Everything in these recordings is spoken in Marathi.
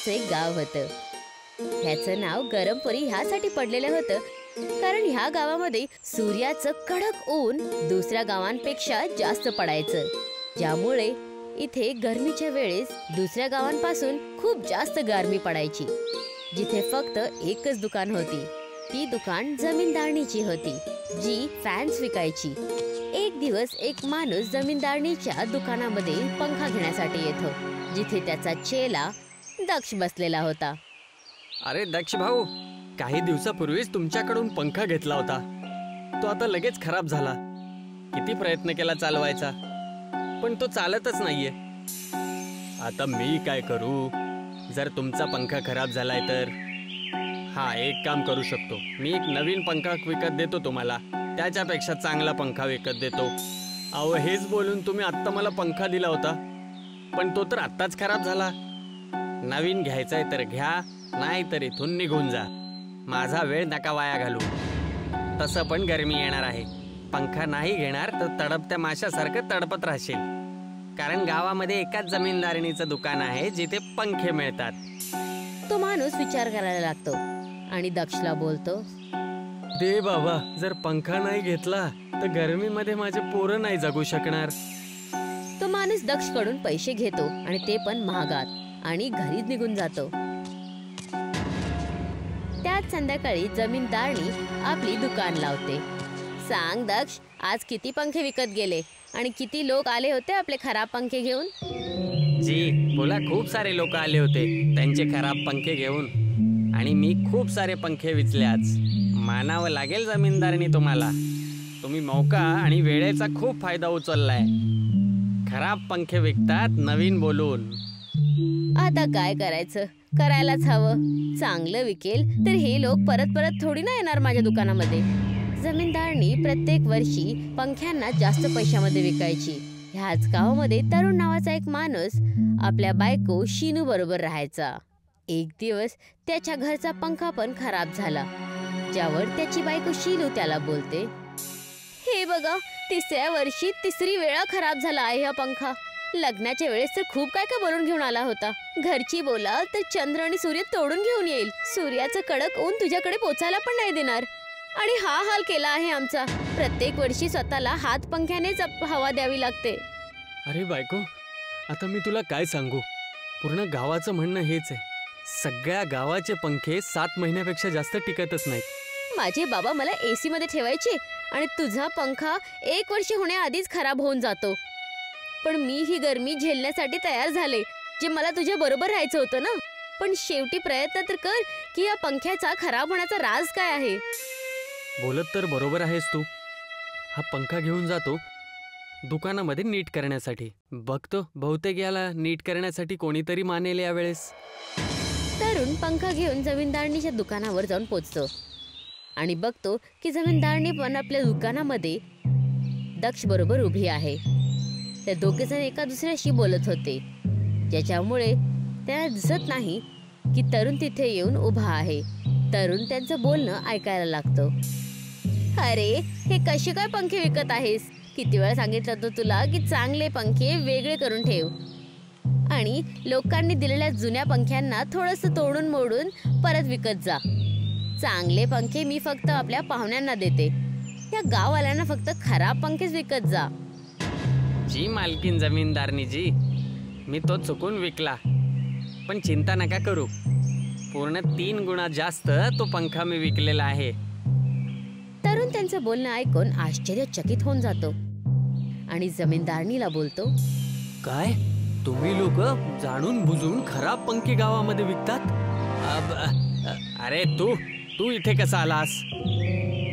नावाचं एक गाव होतं. ह्याचं नाव गरमपुरी ह्यासाठी पडलेलं होतं कारण ह्या गावामध्ये सूर्याचं कडक ऊन दुसऱ्या गावांपेक्षा जास्त पडायचं, ज्यामुळे इथे गरमीच्या वेळेस दुसऱ्या गावांपासून खूप जास्त गरमी पडायची. जिथे फक्त एकच दुकान होती, ती दुकान जमीनदारणीची होती, जी फॅन्स विकायची. एक दिवस एक माणूस जमीनदारणीच्या दुकानामध्ये पंखा घेण्यासाठी येतो, जिथे त्याचा चेला दक्ष बसलेला होता. अरे दक्ष भाऊ, काही दिवसापूर्वीच तुमच्याकडून पंखा घेतला होता. तो आता लगेच खराब झाला. किती प्रयत्न केला चालवायचा, पण तो चालतच नाहीये. आता मी काय करू? जर तुमचा पंखा खराब झालाय तर हा एक काम करू शकतो. मी एक नवीन पंखा विकत देतो तुम्हाला. त्याच्यापेक्षा चांगला पंखा विकत देतो. अहो, हेच बोलून तुम्ही आत्ता मला पंखा दिला होता, पण तो तर आत्ताच खराब झाला. नवीन घ्यायचाय तर घ्या, नाही तर इथून निघून जा. माझा वेळ नका वाया घालू. तसं पण गरमी येणार आहे. पंखा नाही घेणार तर तडपत्या माशासारखं तडपत राहशील. कारण गावामध्ये एकाच जमीनदारणीचं दुकान आहे जिथे पंखे मिळतात. तो माणूस विचार करायला लागतो आणि दक्षला बोलतो, दे बाबा, जर पंखा नाही घेतला तर गरमीमध्ये माझे पोरं नाही जगू शकणार. तो माणूस दक्ष कडून पैसे घेतो आणि ते पण महागात, आणि घरी निघून जातो. त्याच संध्याकाळी जमीनदारणी आपली दुकान लावते. सांग दक्ष, आज किती पंखे विकत गेले आणि किती लोक आले होते आपले खराब पंखे घेऊन? जी बोला, खूप सारे लोक आले होते त्यांचे खराब पंखे घेऊन, आणि मी खूप सारे पंखे विकले आज. मानावं लागेल जमीनदारनी तुम्हाला. तुम्ही मौका आणि वेळेचा खूप फायदा उचललाय. खराब पंखे विकतात नवीन बोलून. आता काय करायचं, करायलाच हवं. चांगलं विकेल तर हे लोक परत परत थोडी ना येणार माझ्या दुकानामध्ये. जमीनदारणी प्रत्येक वर्षी पंख्यांना जास्त पैशामध्ये विकायची. ह्याच गावामध्ये तरुण नावाचा एक माणूस आपल्या बायको शिनू बरोबर राहायचा. एक दिवस त्याच्या घरचा पंखा पण खराब झाला, ज्यावर त्याची बायको शिनू त्याला बोलते, हे बघा, तिसऱ्या वर्षी तिसरी वेळा खराब झाला आहे हा पंखा. लग्नाच्या वेळेस तर खूप काय काय बोलून घेऊन आला होता. घरची बोलाल तर चंद्र आणि सूर्य तोडून घेऊन येईल. सूर्याचं कडक ऊन तुझ्याकडे पोचायला पण नाही देणार. आणि हा हाल केला आहे आमचा. प्रत्येक वर्षी स्वतःला हात पंख्यानेच हवा द्यावी लागते. अरे बायको, आता मी तुला काय सांगू? पूर्ण गावाचं म्हणणं हेच आहे. सगळ्या गावाचे पंखे 7 महिन्यापेक्षा जास्त टिकतच नाहीत. माझे बाबा मला एसी मध्ये ठेवायचे आणि तुझा पंखा 1 वर्ष होण्याआधीच खराब होऊन जातो. पण मी ही गरमी झेलण्यासाठी तयार झाले, जे मला तुझ्या बरोबर राहायचं होतं ना. पण शेवटी प्रयत्न तर कर की या पंख्याचा खराब होण्याचा राज काय आहे. बोलत तर बरोबर आहेस तू. हा पंखा घेऊन जातो दुकानामध्ये नीट करण्यासाठी. बघतो बहुतेक याला नीट करण्यासाठी कोणीतरी मानेल यावेळेस. तरुण पंखा घेऊन जमीनदारणीच्या दुकानावर जाऊन पोचतो आणि बघतो की जमीनदारणी पण आपल्या दुकानामध्ये दक्ष बरोबर उभी आहे. ते दोघे जण एका दुसऱ्याशी बोलत होते, ज्याच्यामुळे त्यांना दिसत नाही की तरुण तिथे येऊन उभा आहे. तरुण त्यांचं बोलणं ऐकायला लागतो. अरे, हे कसे काय पंखे विकत आहेस? किती वेळा सांगितलं होतं तुला की चांगले पंखे वेगळे करून ठेव आणि लोकांनी दिलेल्या जुन्या पंख्यांना थोडंसं तोडून मोडून परत विकत जा. चांगले पंखे मी फक्त आपल्या पाहुण्यांना देते. या गाववाल्यांना फक्त खराब पंखेच विकत जा. जी मालकीन जमीनदारनी जी, मी तो चुकून विकला, पण चिंता नका करू. पूर्ण 3 गुणा जास्त तो पंखा मी विकलेला आहे. तरुण त्यांचं बोलणं ऐकून आश्चर्यचकित होऊन जातो आणि जमीनदारणीला बोलतो, काय तुम्ही लोक जाणून बुजून खराब पंखे गावामध्ये विकतात? अरे तू इथे कसा आलास?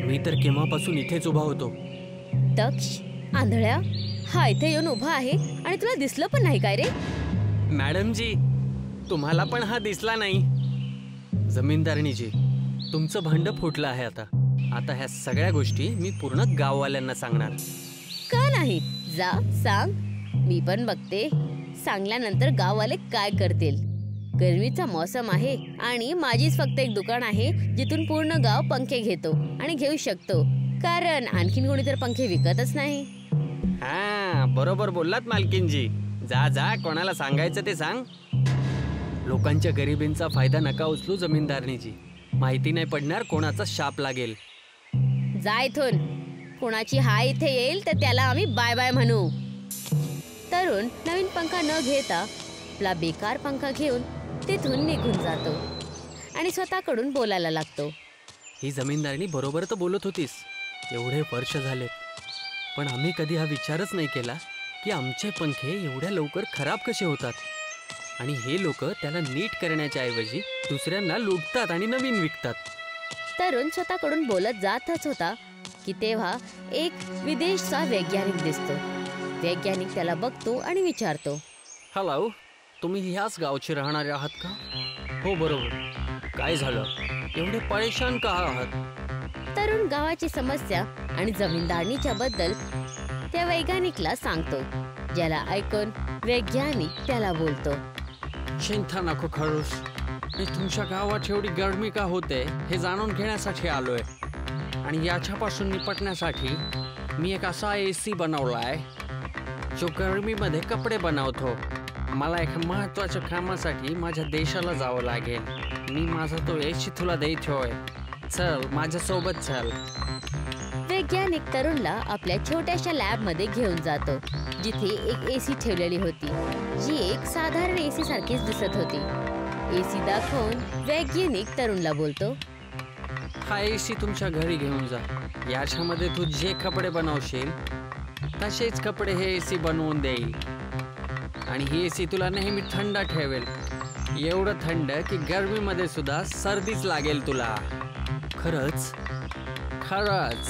मी तर केव्हापासून इथेच उभा होतो. दक्ष, आंधळ्या, हा इथे येऊन उभा आहे आणि तुला दिसलं पण नाही काय रे? मॅडम जी, तुम्हाला पण हा दिसला नाही? जमीनदारणी जी, तुमचं भांड फुटलं आहे. आता ह्या सगळ्या गोष्टी मी पूर्ण गाववाल्यांना सांगणार. का नाही? जा सांग, मी पण बघते. सांगल्यानंतर गाववाले काय करतील. गरमीचा मौसम आहे आणि माझीच फक्त एक दुकान आहे जिथून पूर्ण गाव पंखे घेतो आणि घेऊ शकतो, कारण आणखीन कोणी तर पंखे विकतच नाही. हा, बरोबर बोललात मालकीनजी. जा कोणाला सांगायचं ते सांग. लोकांच्या गरिबींचा फायदा नका उचलू जमीनदारणीची. माहिती नाही पडणार कोणाचा शाप लागेल. जा इथून. कोणाची हाय इथे येईल तर त्याला आम्ही बाय बाय म्हणू. तरुण नवीन पंखा न घेता आपला बेकार पंखा घेऊन तिथून निघून जातो आणि स्वतःकडून बोलायला लागतो. ही जमीनदारणी बरोबर तर बोलत होतीस. एवढे वर्ष झालेत, पण आम्ही कधी हा विचारच नाही केला की आमचे पंखे एवढ्या लवकर खराब कसे होतात. आणि हे लोक त्याला नीट करण्याच्या ऐवजी दुसऱ्यांना लुटतात आणि नवीन विकतात. तरुण स्वतःकडून बोलत जातच होता की तेव्हा एक विदेशचा वैज्ञानिक दिसतो. वैज्ञानिक त्याला बघतो आणि विचारतो, हॅलो, तुम्ही ह्याच गावचे राहणारे आहात का? हो बरोबर. काय झालं, एवढे परेशान का आहात? तरुण गावाची समस्या आणि जमीनदारणीच्या बद्दल त्या वैज्ञानिकला सांगतो, ज्याला ऐकून वैज्ञानिक त्याला बोलतो, चिंता नको करूस. मी तुमच्या गावात एवढी गरमी का होते हे जाणून घेण्यासाठी आलोय. आणि याच्यापासून निपटण्यासाठी मी एक असा AC बनवलाय जो गरमीमध्ये कपडे बनवतो. मला एका महत्वाच्या कामासाठी माझ्या देशाला जावं लागेल. मी माझा तो AC तुला देतोय. चल माझ्यासोबत चल. वैज्ञानिक तरुणला आपल्या छोट्याशा लॅबमध्ये घेऊन जातो, जिथे एक AC ठेवलेली होती, जी एक साधारण AC सारखीच दिसत होती. AC दाखवून वैज्ञानिक तरुणला बोलतो, हा AC तुमच्या घरी घेऊन जा. याच्यामध्ये तू जे कपडे बनवशील तसेच कपडे हे AC बनवून देईल. आणि ही AC तुला नेहमी थंड ठेवेल. एवढं थंड की गरमीमध्ये सुद्धा सर्दीच लागेल तुला. खरंच खरंच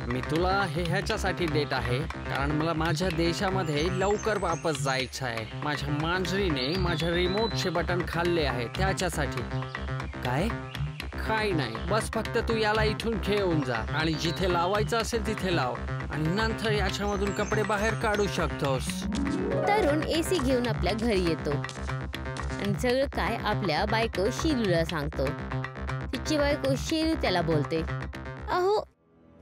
मी तुला हे ह्याच्यासाठी देत आहे कारण मला माझ्या देशामध्ये लवकर वापस जायचं आहे. माझ्या मांजरीने माझ्या रिमोटचे बटन खाल्ले आहे त्याच्यासाठी. काय? काय नाही, बस फक्त तू याला इथून घेऊन जा आणि जिथे लावायचं असेल तिथे लाव आणि नंतर याच्यामधून कपडे बाहेर काढू शकतोस. तरुण AC घेऊन आपल्या घरी येतो आणि सगळं काय आपल्या बायको शिलूला सांगतो. तिची बायको शिलू त्याला बोलते, अहो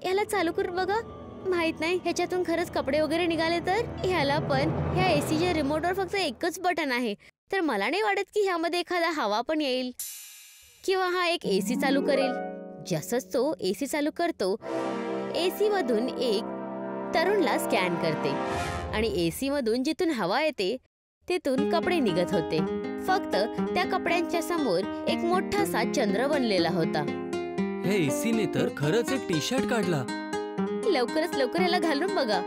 याला चालू करून बघा. माहित नाही ह्याच्यातून खरंच कपडे वगैरे निघाले तर. ह्याला पण ह्या ACच्या रिमोटवर फक्त एकच बटन आहे, तर मला नाही वाटत की ह्यामध्ये एखादा हवा पण येईल किंवा हा एक AC चालू करेल. जसंच तो AC चालू करतो, AC मधून एक तरुणला स्कॅन करते आणि AC मधून जिथून हवा येते तिथून कपडे निघत होते. फक्त त्या कपड्यांच्या समोर एक मोठासा चंद्र बनलेला होता. हे ACने तर खरंच एक टी-शर्ट काढला. लवकरच लवकर याला घालून बघा.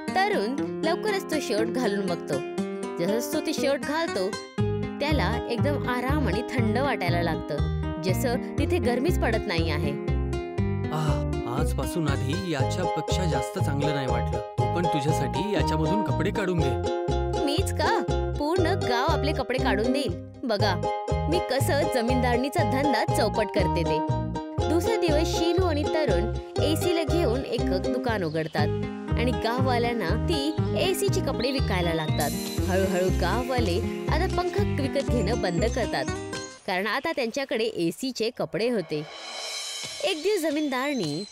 तरुण लवकरच तो शर्ट घालून बघतो. जसं तो ते शर्ट घालतो त्याला एकदम आराम आणि थंड वाटायला लागतं, जसं तिथे गरमीच पडत नाही आहे. आजपासून आधी याच्यापेक्षा जास्त चांगलं नाही वाटलं. तू पण तुझ्यासाठी याच्यामधून कपडे काढून घे. मीच का? पूर्ण गाव आपले कपडे काढून देईल. बघा मी कसं जमीनदारणीचा धंदा चौपट करते ते. दुसरा दिवस शिलू आणि तरुण ACला घेऊन एक दुकान उघडतात आणि गाववाल्यांना ती ACची कपडे विकायला लागतात. हळूहळू गाववाले आता पंखा विकत घेणं बंद करतात, कारण आता त्यांच्याकडे ACचे कपडे होते. एक दिवस जमीनदारणी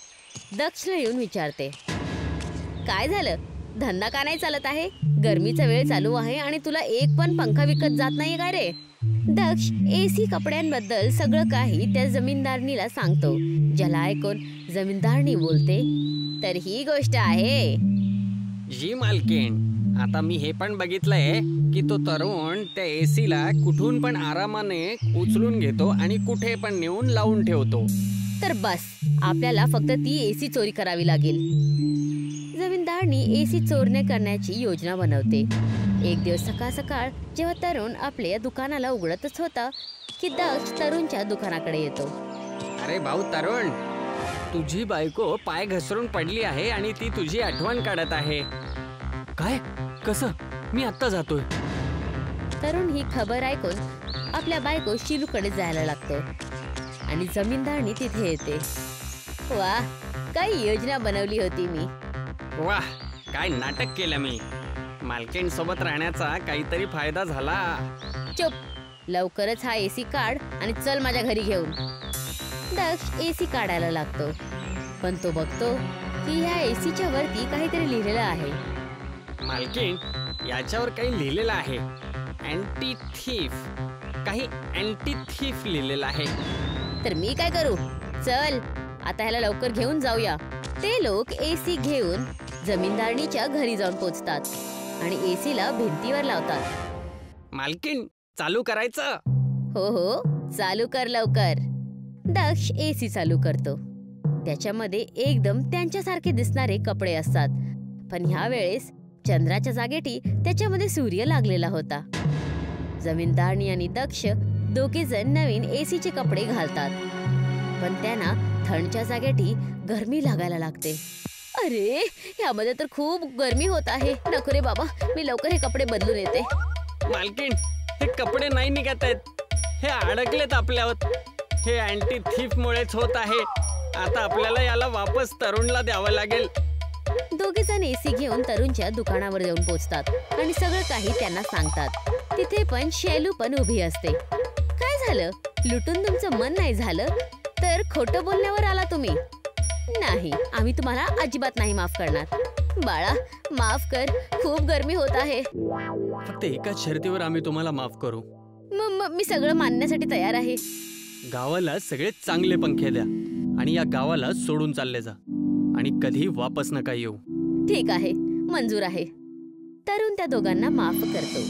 दक्षला येऊन विचारते, काय झालं? धंदा का नाही चालत आहे? गरमीचा वेळ चालू आहे आणि तुला एक पण पंखा विकत जात नाहीये काय रे? दक्ष AC कपड्यांबद्दल सगळं काही त्या जमीनदारणीला सांगतो, ज्याला ऐकून जमीनदारणी बोलते, तर ही गोष्ट आहे. जी मालकीण, आता मी हे पण बघितलंय की तो तरुण त्या ACला कुठून पण आरामाने उचलून घेतो आणि कुठे पण नेऊन लावून ठेवतो. तर बस आपल्याला फक्त ती AC चोरी करावी लागेल. जमीनदारणी AC चोरणे करण्याची योजना बनवते. एक दिवस सकाळ सकाळ जेव्हा तरुण आपल्या दुकानाला उघडतच होता की दक्ष तरुणच्या दुकानाकडे येतो. अरे भाऊ तरुण, तुझी बायको पाय घसरून पडली आहे आणि ती तुझी आठवण काढत आहे. काय? कसं? मी आत्ता जातोय. तरुण ही खबर ऐकून आपल्या बायको शिलूकडे जायला लागतो आणि जमीनदारणी तिथे येते. वाह, काय योजना बनवली होती मी. वाह, काय नाटक केलं मी. मालकीण सोबत राहण्याचा काहीतरी फायदा झाला. चुप, लवकरच हा AC काढ आणि चल माझ्या घरी घेऊन. दक्ष AC काढायला लागतो, पण तो बघतो की ह्या ACच्या वरती काहीतरी लिहिलेलं आहे. मालकीण, याच्यावर काही लिहिलेलं आहे, अँटी थीफ. काही अँटी थीफ लिहिलेलं आहे. तर मी काय करू? चल आता ह्याला लवकर घेऊन जाऊया. ते लोक एसी घेऊन जमीनदारणीच्या घरी जाऊन पोहोचतात आणि एसीला भिंतीवर लावतात. मालकीण, चालू करायचं? हो हो, चालू कर लवकर. दक्ष एसी चालू करतो. त्याच्यामध्ये एकदम त्यांच्यासारखे दिसणारे कपडे असतात, पण ह्या वेळेस चंद्राच्या जागेटी त्याच्यामध्ये सूर्य लागलेला होता. जमीनदारणी आणि दक्ष दोघे जण नवीन एसीचे कपडे घालतात, पण त्यांना थंडच्या जागेटी गरमी लागायला लागते. अरे, ह्यामध्ये तर खूप गरमी होत आहे. नको रे बाबा, मी लवकर हे कपडे बदलून येते. मालकीण, हे कपडे नाही निघत आहेत. हे अडकलेत आपल्यावर. हे अँटी थीफ मुळेच होत आहे. आता आपल्याला याला वापस तरुणला द्यावं लागेल. दोघे जण एसी घेऊन तरुणच्या दुकानावर जाऊन पोहोचतात आणि सगळं काही त्यांना सांगतात. तिथे पण शेलू पण उभी असते. काय झालं? लुटून तुमचं मन नाही झालं तर खोटं बोलण्यावर आला तुम्ही? नाही, आम्ही तुम्हाला अजिबात नाही माफ करणार. बाळा, माफ कर, खूप गरमी होत आहे. फक्त एकाच शर्तीवर आम्ही तुम्हाला माफ करू. मी सगळं मानण्यासाठी तयार आहे. गावाला सगळे चांगले पंखे द्या आणि या गावाला सोडून चालले जा आणि कधी वापस नका येऊ. ठीक आहे, मंजूर आहे. तरुण त्या दोघांना माफ करतो.